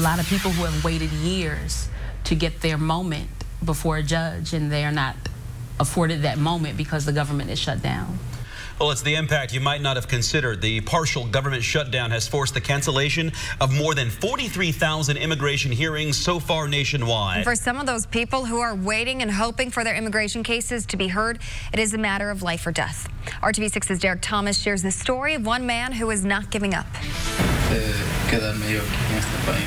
A lot of people who have waited years to get their moment before a judge, and they are not afforded that moment because the government is shut down. Well, it's the impact you might not have considered. The partial government shutdown has forced the cancellation of more than 43,000 immigration hearings so far nationwide. And for some of those people who are waiting and hoping for their immigration cases to be heard, it is a matter of life or death. RTV6's Derek Thomas shares the story of one man who is not giving up.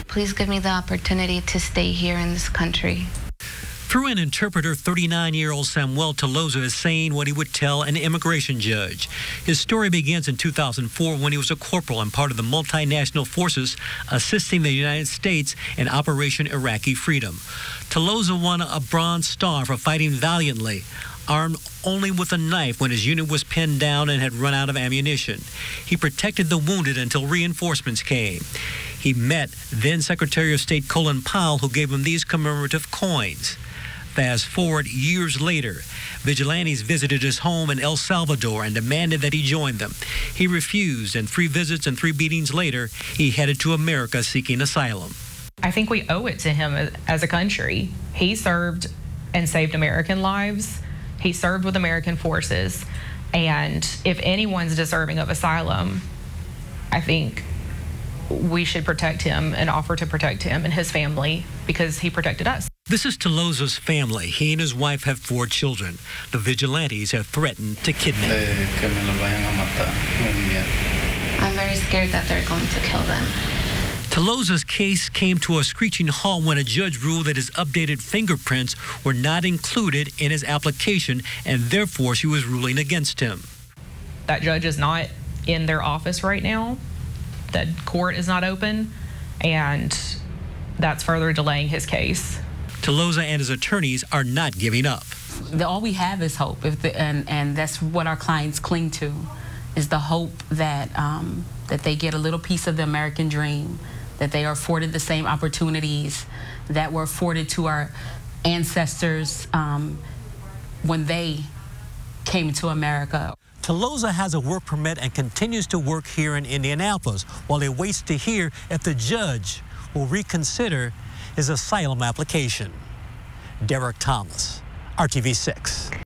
Please give me the opportunity to stay here in this country. Through an interpreter, 39-year-old Samuel Tolosa is saying what he would tell an immigration judge. His story begins in 2004 when he was a corporal and part of the multinational forces assisting the United States in Operation Iraqi Freedom. Tolosa won a Bronze Star for fighting valiantly, armed only with a knife when his unit was pinned down and had run out of ammunition. He protected the wounded until reinforcements came. He met then Secretary of State Colin Powell, who gave him these commemorative coins. Fast forward years later, vigilantes visited his home in El Salvador and demanded that he join them. He refused, and 3 visits and 3 beatings later, he headed to America seeking asylum. I think we owe it to him as a country. He served and saved American lives. He served with American forces. And if anyone's deserving of asylum, I think we should protect him and offer to protect him and his family because he protected us. This is Tolosa's family. He and his wife have 4 children. The vigilantes have threatened to kidnap them. I'm very scared that they're going to kill them. Tolosa's case came to a screeching halt when a judge ruled that his updated fingerprints were not included in his application, and therefore she was ruling against him. That judge is not in their office right now. That court is not open, and that's further delaying his case. Tolosa and his attorneys are not giving up. All we have is hope, and that's what our clients cling to, is the hope that that they get a little piece of the American dream, that they are afforded the same opportunities that were afforded to our ancestors when they came to America. Tolosa has a work permit and continues to work here in Indianapolis while he waits to hear if the judge will reconsider his asylum application. Derek Thomas, RTV6.